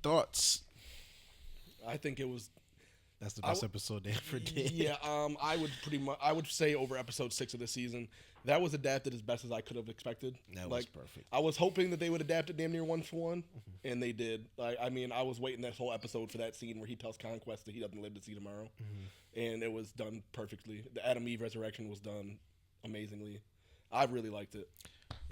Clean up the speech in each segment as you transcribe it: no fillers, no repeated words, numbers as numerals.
thoughts? I think it was. That's the best episode they ever did. Yeah, I would say over episode 6 of the season, that was adapted as best as I could have expected. That was perfect. I was hoping that they would adapt it damn near one for one, and they did. I mean, I was waiting that whole episode for that scene where he tells Conquest that he doesn't live to see tomorrow, and it was done perfectly. The Adam Eve resurrection was done amazingly. I really liked it.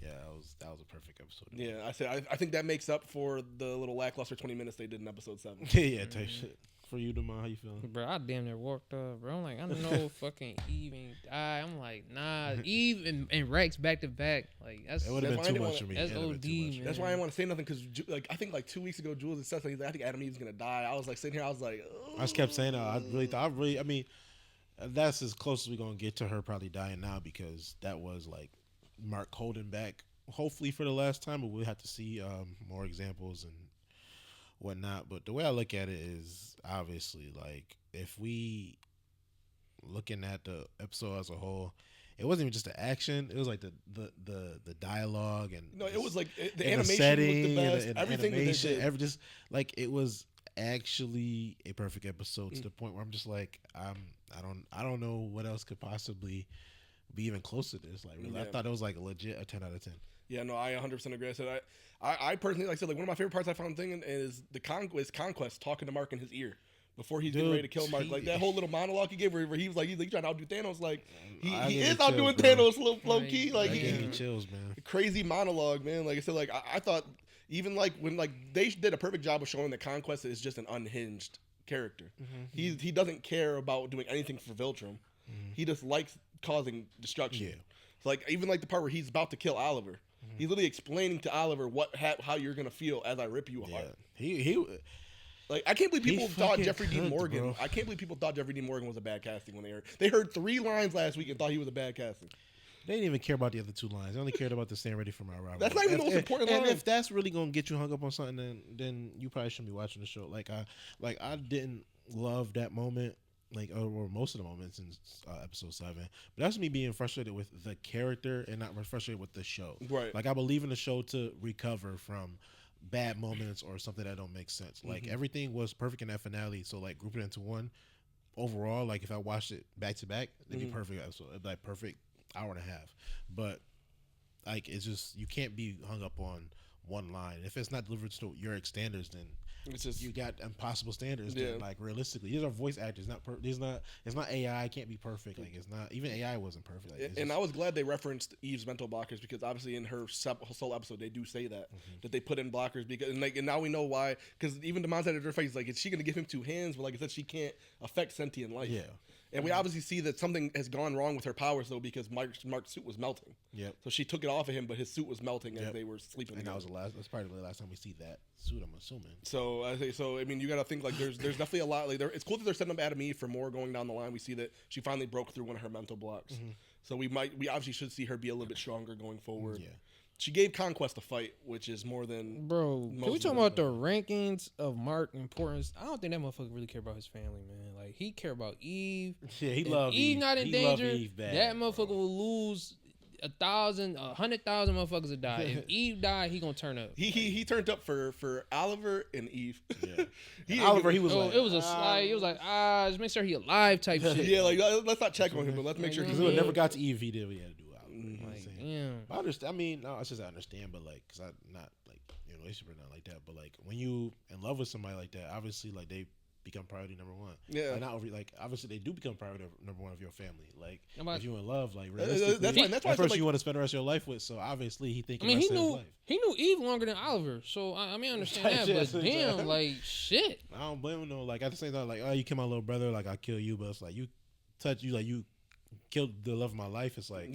Yeah, that was a perfect episode. Yeah, I think that makes up for the little lackluster 20 minutes they did in episode 7. Yeah, type shit. For you, Demar, how you feeling? Bro, I damn near walked up, bro. I'm like, I don't know fucking Eve and die. I'm like, nah, Eve and Rex back to back. Like, it would have been too much for me. That's OD, man. That's why I didn't want to say nothing, because I think like 2 weeks ago, Jules had said something. I think Adam Eve's gonna die. I was like sitting here, I was like, oh. I just kept saying that. I mean, that's as close as we're gonna get to her probably dying now, because that was like Mark holding back, hopefully for the last time, but we'll have to see more examples and whatnot. But the way I look at it is, obviously, like, if we looking at the episode as a whole, it wasn't even just the action. It was like the dialogue and it was like the animation was the best. And everything animation, just like it was actually a perfect episode to the point where I'm just like, I don't know what else could possibly be even close to this. Like, really, I thought it was like a legit a 10 out of 10. Yeah, no, I 100% agree. I said I personally, like I said, like one of my favorite parts I found thinking is the Conquest talking to Mark in his ear before he's getting ready to kill Mark. Like that whole little monologue he gave where he was like, he's trying to outdo Thanos. Like he is outdoing Thanos low key. Like he gave me chills, man. Crazy monologue, man. Like I said, like I thought even like when like they did a perfect job of showing that Conquest is just an unhinged character. He doesn't care about doing anything for Viltrum. He just likes causing destruction. Yeah. So like even like the part where he's about to kill Oliver. He's literally explaining to Oliver how you're gonna feel as I rip you apart. He like I can't believe people thought Jeffrey Dean Morgan. Bro. I can't believe people thought Jeffrey Dean Morgan was a bad casting when they heard 3 lines last week and thought he was a bad casting. They didn't even care about the other 2 lines. They only cared about the stand ready for my rival. That's not even the most important line. And if that's really gonna get you hung up on something, then you probably shouldn't be watching the show. Like I didn't love that moment. Like or most of the moments in episode 7, but that's me being frustrated with the character and not frustrated with the show. Right. Like I believe in the show to recover from bad moments or something that don't make sense. Like everything was perfect in that finale. So like grouping it into one overall, like if I watched it back to back, it'd be perfect episode. It'd be like perfect hour and a half. But like it's just you can't be hung up on one line. If it's not delivered to your standards, then it's just you got impossible standards. Yeah. Then, like realistically, these are voice actors. It's not AI. It can't be perfect. Like it's not even AI wasn't perfect. Like, and I was glad they referenced Eve's mental blockers because obviously in her sole episode they do say that they put in blockers because and now we know why. Because even the said at her face like is she gonna give him 2 hands? But like I said, she can't affect sentient life. Yeah. And we obviously see that something has gone wrong with her powers, though, because Mark's suit was melting. Yep. So she took it off of him, but his suit was melting as they were sleeping. And that's probably the last time we see that suit, I'm assuming. So I mean, you got to think like there's definitely a lot. Like it's cool that they're setting up Adam Eve for more going down the line. We see that she finally broke through one of her mental blocks. So we obviously should see her be a little bit stronger going forward. Yeah. She gave Conquest a fight, which is more than bro. Can we talk about the rankings of Mark importance? I don't think that motherfucker really care about his family, man. Like he care about Eve. Yeah, he loved Eve. Eve not in danger. Eve bad, that motherfucker will lose 1,000, 100,000 motherfuckers to die. If Eve died, he gonna turn up. He turned up for Oliver and Eve. Yeah. Oliver, he was like, it was just make sure he alive type shit. Yeah, like let's not check on him, but let's make sure because it never got to Eve. He did what he had to do. Damn. I understand. I mean, no, I just understand, but like, cause I'm not like relationship or nothing like that. But like, when you in love with somebody like that, obviously, like they become priority number 1. Yeah. Like, not like obviously they do become priority number 1 of your family. Like if you in love, like realistically, that's why person you want to spend the rest of your life with. So obviously he thinking. I mean, his life. he knew Eve longer than Oliver. So I mean, I understand that, but damn, like shit. I don't blame him though. Like at the same time, like you kill my little brother, like I kill you, but it's like you killed the love of my life. It's like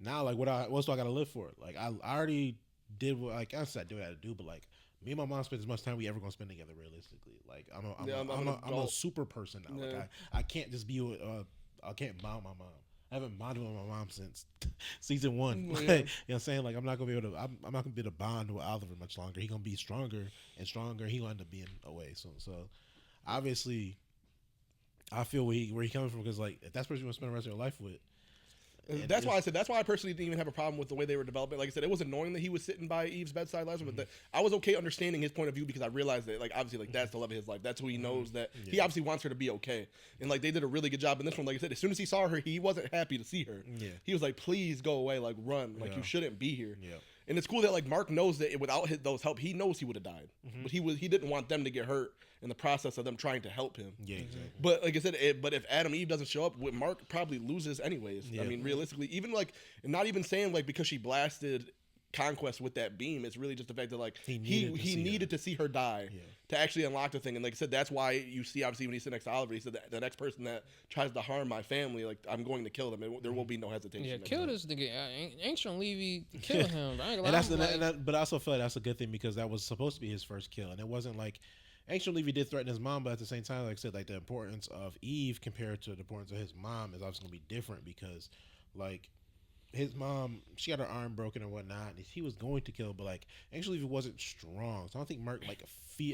now, like, what do I gotta live for? Like, I already did what, like, I said, I do what I had to do, but like, me and my mom spent as much time we ever gonna spend together, realistically. Like, I'm a super person now. Yeah. Like, I can't just be I can't bond my mom. I haven't bonded with my mom since season 1. Yeah. You know what I'm saying? Like, I'm not gonna be able to bond with Oliver much longer. He's gonna be stronger and stronger. He gonna end up being away. So obviously, I feel where he coming from because like if that's the person you want to spend the rest of your life with. That's why I said, that's why I personally didn't even have a problem with the way they were developing. Like I said, it was annoying that he was sitting by Eve's bedside last one, but I was okay understanding his point of view because I realized that, like, obviously, like, that's the love of his life. That's who he knows that he obviously wants her to be okay. And, like, they did a really good job in this one. Like I said, as soon as he saw her, he wasn't happy to see her. Yeah. He was like, please go away, like, run. Like, you shouldn't be here. Yeah. And it's cool that, like, Mark knows that without those help, he knows he would have died. But he didn't want them to get hurt in the process of them trying to help him. Yeah, exactly. But like I said, but if Adam Eve doesn't show up, Mark probably loses anyways. Yeah. I mean, realistically, even like, not even saying like because she blasted Conquest with that beam, it's really just the fact that like he needed to see her die to actually unlock the thing. And like I said, that's why you see obviously when he said next to Oliver, he said that the next person that tries to harm my family, like I'm going to kill them. There will be no hesitation. Yeah, kill this nigga. Ancient Levy, kill him. I ain't gonna but I also feel like that's a good thing because that was supposed to be his first kill, and it wasn't like. Ancient Levy did threaten his mom, but at the same time, like I said, like the importance of Eve compared to the importance of his mom is obviously gonna be different because, like, his mom, she got her arm broken and whatnot. And he was going to kill, but like Ancient Levy wasn't strong, so I don't think Mark like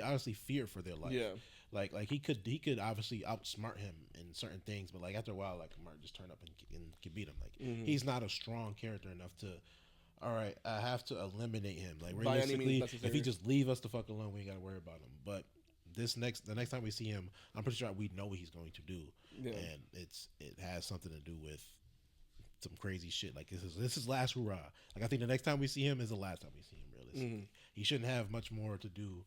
honestly feared for their life. Yeah, like he could obviously outsmart him in certain things, but like after a while, like Mark just turned up and could beat him. Like he's not a strong character enough to. All right, I have to eliminate him. Like realistically, if he just leave us the fuck alone, we ain't gotta worry about him. But the next time we see him, I'm pretty sure we know what he's going to do, and it has something to do with some crazy shit. Like this is last hurrah. Like I think the next time we see him is the last time we see him. Realistically, he shouldn't have much more to do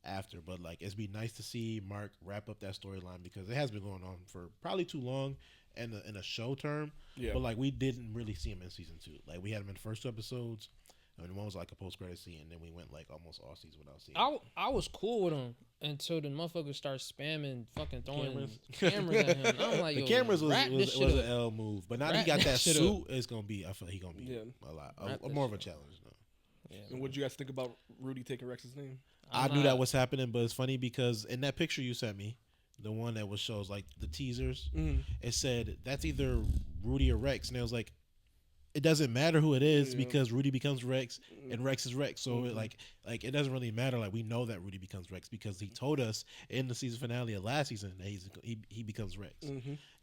after. But like it'd be nice to see Mark wrap up that storyline because it has been going on for probably too long. In a show term, but like we didn't really see him in season 2. Like we had him in the first 2 episodes, and one was like a post-credit scene, and then we went like almost all season without seeing him. I was cool with him until the motherfuckers start spamming, fucking throwing cameras at him. I'm like, the cameras was an L move, but now that he got that suit, it's gonna be. I feel he gonna be a lot more of a challenge. Yeah. And what did you guys think about Rudy taking Rex's name? I knew that was happening, but it's funny because in that picture you sent me. The one that shows like the teasers, it said that's either Rudy or Rex, and it was like, it doesn't matter who it is because Rudy becomes Rex and Rex is Rex. So like it doesn't really matter. Like we know that Rudy becomes Rex because he told us in the season finale of last season that he becomes Rex.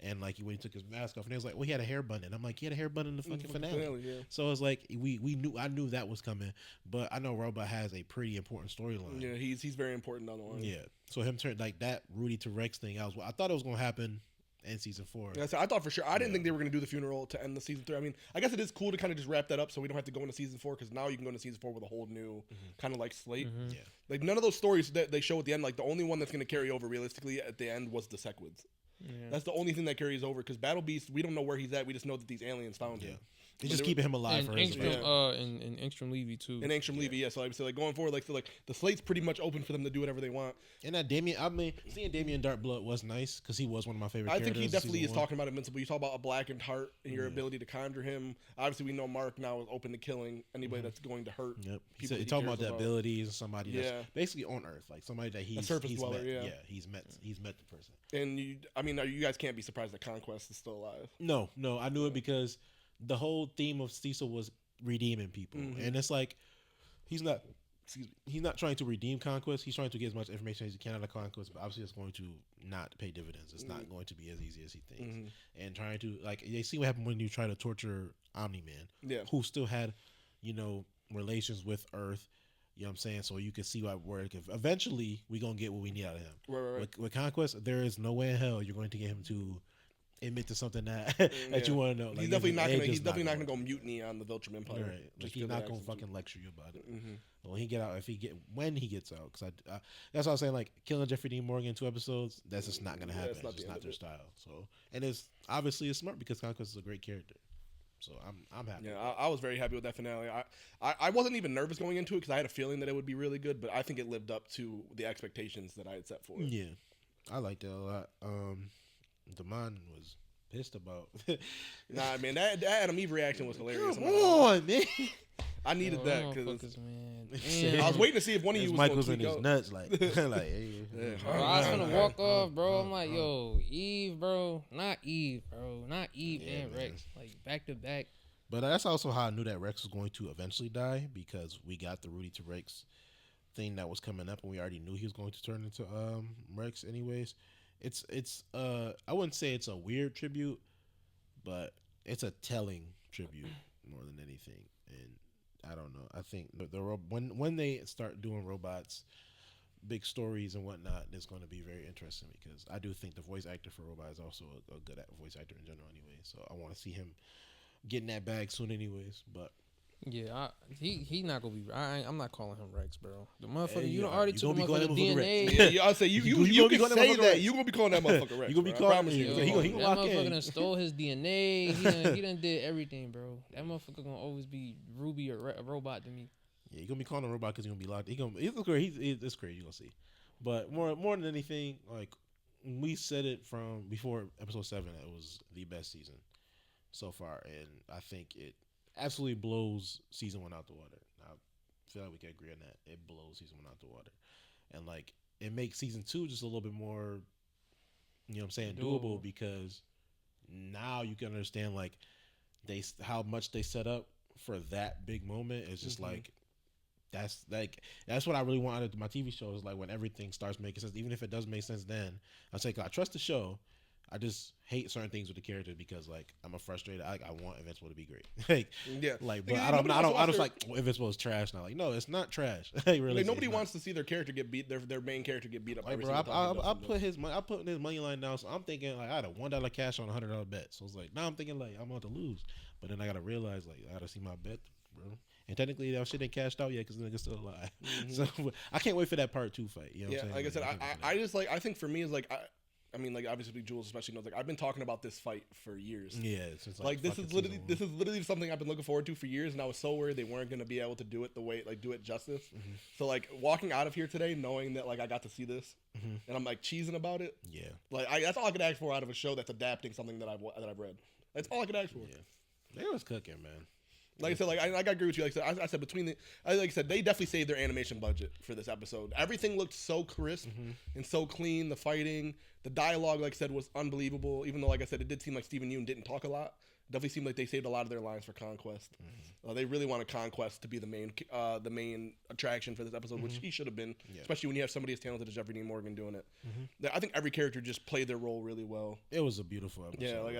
And like when he took his mask off, and it was like, well, he had a hair bun, and I'm like, he had a hair bun in the fucking finale. So it's like I knew that was coming, but I know Robot has a pretty important storyline. Yeah, he's very important down the line. Yeah, so him turn like that Rudy to Rex thing, I thought it was gonna happen. In season 4. Yeah, so I thought for sure. I didn't think they were going to do the funeral to end the season 3. I mean, I guess it is cool to kind of just wrap that up so we don't have to go into season 4 because now you can go into season 4 with a whole new kind of like slate. Yeah. Like none of those stories that they show at the end, like the only one that's going to carry over realistically at the end was the 𝗏𝗏𝗏𝗏𝗏. Yeah. That's the only thing that carries over because Battle Beast, we don't know where he's at. We just know that these aliens found him. He's just keeping him alive for his and Angstrom Levy too. And Angstrom Levy, yeah. So I would say like going forward, like the slate's pretty much open for them to do whatever they want. And that Damien, I mean, seeing Damien Darkblood was nice because he was one of my favorite characters. I think he definitely is talking about Invincible. You talk about a blackened heart and your ability to conjure him. Obviously, we know Mark now is open to killing anybody that's going to hurt. Yep. He's talking about the abilities of somebody that's basically on Earth, like somebody that he's surface dweller. Met. Yeah, he's met the person. And you guys can't be surprised that Conquest is still alive. No, I knew it because the whole theme of Cecil was redeeming people, and it's like he's not trying to redeem Conquest. He's trying to get as much information as he can out of Conquest, but obviously it's going to not pay dividends. It's not going to be as easy as he thinks. And trying to they see what happened when you try to torture Omni-Man, who still had relations with Earth. You know what I'm saying? So you can see where eventually we're going to get what we need out of him. Right. With Conquest, there is no way in hell you're going to get him to admit to something that you want to know. Like, he's definitely not gonna go mutiny on the Viltrum Empire. Right. Like he's not gonna fucking lecture you about it. When he gets out, because that's what I was saying. Like killing Jeffrey Dean Morgan in 2 episodes, that's just not gonna happen. It's just not their style. So, and it's obviously smart because Conquest is a great character. So I'm happy. Yeah, I was very happy with that finale. I wasn't even nervous going into it because I had a feeling that it would be really good, but I think it lived up to the expectations that I had set for it. Yeah, I liked it a lot. Damon was pissed about. Nah, man, that Adam Eve reaction was hilarious. Come on, man. I needed that because man. I was waiting to see if one of you was Mike was in his nuts, like, hey. Bro, I was gonna walk off, bro. I'm like, yo, Eve, bro, not Eve and Rex, like back to back. But that's also how I knew that Rex was going to eventually die because we got the Rudy to Rex thing that was coming up, and we already knew he was going to turn into Rex, anyways. It's I wouldn't say it's a weird tribute, but it's a telling tribute more than anything. And I don't know. I think when they start doing robots, big stories and whatnot, it's going to be very interesting because I do think the voice actor for Robot is also a good voice actor in general anyway. So I want to see him getting that bag soon anyways. But yeah, he not gonna be. I'm not calling him Rex, bro. The motherfucker, Hey, you you already gonna took be the calling motherfucker him DNA. Yeah, I'll say you gonna be can calling that say motherfucker that. Rex. You gonna be calling that motherfucker Rex. You gonna be bro. I calling- promise you. Yo, he gonna that lock in. motherfucker done stole his DNA. He done did everything, bro. That motherfucker gonna always be Ruby or a robot to me. yeah, you're gonna be calling him Robot because he's gonna be locked. It's crazy. It's crazy. You're gonna see. But more than anything, like we said it from before episode 7, it was the best season so far, and I think it absolutely blows season 1 out the water. I feel like we can agree on that. It blows season 1 out the water, and like it makes season 2 just a little bit more, you know what I'm saying, doable because now you can understand like how much they set up for that big moment. It's just like that's what I really want out of my TV show is like when everything starts making sense, even if it doesn't make sense. Then I say I trust the show. I just hate certain things with the characters because like I'm frustrated. I want Invincible to be great. But I don't just like Invincible is trash now. Like no, it's not trash. Really, like, nobody wants to see their character get beat. Their main character get beat up. Like, bro, I put his money line down. So I'm thinking like I had a $1 cash on a $100 bet. So it's like now I'm thinking like I'm about to lose, but then I gotta realize like I gotta see my bet, bro. And technically that shit ain't cashed out yet because the nigga's still alive. So I can't wait for that part 2 fight. You know what I'm saying? Like I said, I think for me is like I mean, like obviously Jules especially knows. Like I've been talking about this fight for years. Yeah, since like this is literally something I've been looking forward to for years, and I was so worried they weren't gonna be able to do it the way do it justice. So like walking out of here today, knowing that like I got to see this, and I'm like cheesing about it. Yeah, like that's all I could ask for out of a show that's adapting something that I've read. That's all I could ask for. Yeah, they was cooking, man. Like I said, like I agree with you. Like I said, like I said, they definitely saved their animation budget for this episode. Everything looked so crisp and so clean. The fighting, the dialogue, like I said, was unbelievable. Even though, like I said, it did seem like Steven Yeun didn't talk a lot. Definitely seemed like they saved a lot of their lines for Conquest. They really wanted Conquest to be the main attraction for this episode, which he should have been, especially when you have somebody as talented as Jeffrey Dean Morgan doing it. I think every character just played their role really well. It was a beautiful episode. Yeah, like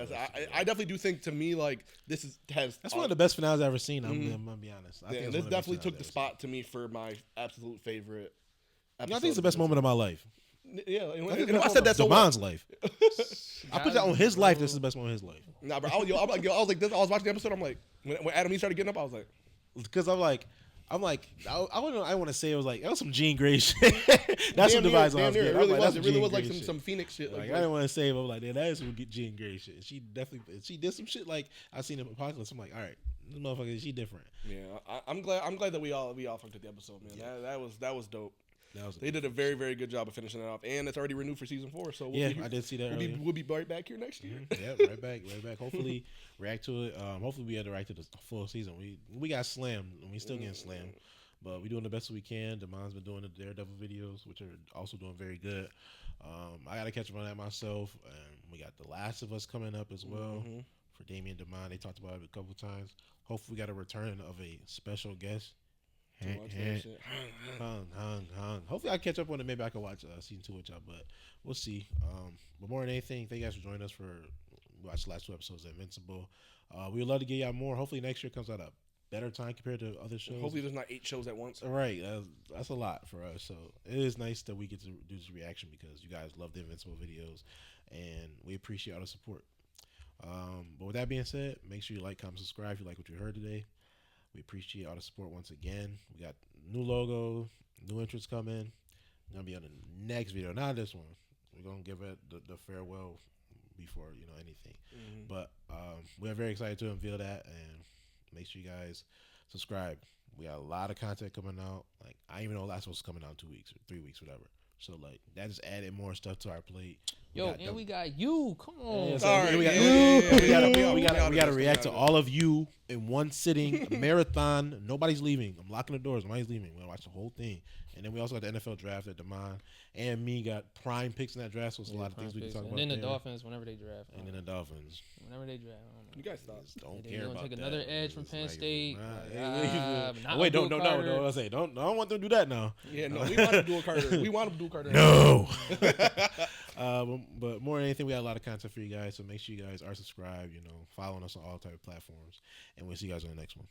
I definitely do think to me like that's one of the best finales I've ever seen. I'm gonna be honest. I think this definitely took the spot to me for my absolute favorite. I think it's the best moment of my life. Yeah, and I said that so Devon's life. I put that on his life. This is the best moment of his life. Nah, bro. I was like this. I was watching the episode. I'm like, when Adam he started getting up, I was like, because I'm like, I want to say it was like that was some Jean Grey shit. That's what Devon's life. It really was. It really was like some Phoenix shit. Like I didn't want to say it, but I'm like, that is some Jean Grey shit. She did some shit like I seen in Apocalypse. I'm like, all right, this motherfucker, she different. Yeah, I'm glad that we all fucked with the episode, man. Yeah. That was dope. They did a very, very good job of finishing it off, and it's already renewed for season 4. So I did see that. We'll be right back here next year. Yeah, right back. Hopefully, react to it. Hopefully, we had to react to the full season. We got slammed, and we still getting slammed, but we doing the best we can. Demon's been doing the Daredevil videos, which are also doing very good. I got to catch up on that myself, and we got The Last of Us coming up as well for Damien Demond. They talked about it a couple times. Hopefully, we got a return of a special guest. Hopefully I catch up on it. Maybe I can watch season 2 with y'all, but we'll see. But more than anything, thank you guys for joining us for watch the last 2 episodes of Invincible. We would love to get y'all more. Hopefully next year comes out a better time compared to other shows. Hopefully there's not 8 shows at once. All right, that's a lot for us. So it is nice that we get to do this reaction because you guys love the Invincible videos, and we appreciate all the support. But with that being said, make sure you like, comment, subscribe if you like what you heard today. We appreciate all the support once again. We got new logo, new entrance coming. Gonna be on the next video, not this one. We're gonna give it the farewell before anything. But we're very excited to unveil that, and make sure you guys subscribe. We got a lot of content coming out. Like I didn't even know Last was coming out in 2 weeks or 3 weeks, whatever. So like that just added more stuff to our plate. We got you. Come on. Yeah, so Sorry. We gotta react to all of you in one sitting, a marathon. Nobody's leaving. I'm locking the doors. Nobody's leaving. We're gonna watch the whole thing. And then we also got the NFL draft that Demond and me got prime picks in that draft. So it's a lot of things we can talk about. And then the Dolphins, whenever they draft. And then the Dolphins. Whenever they draft. You guys stop. Don't They care gonna about take that. another edge from Penn State. Wait, don't. I say don't. I don't want them to do that now. Yeah, no. We want to do a Carter. No. But more than anything, we got a lot of content for you guys. So make sure you guys are subscribed. Following us on all type of platforms, and we'll see you guys on the next one.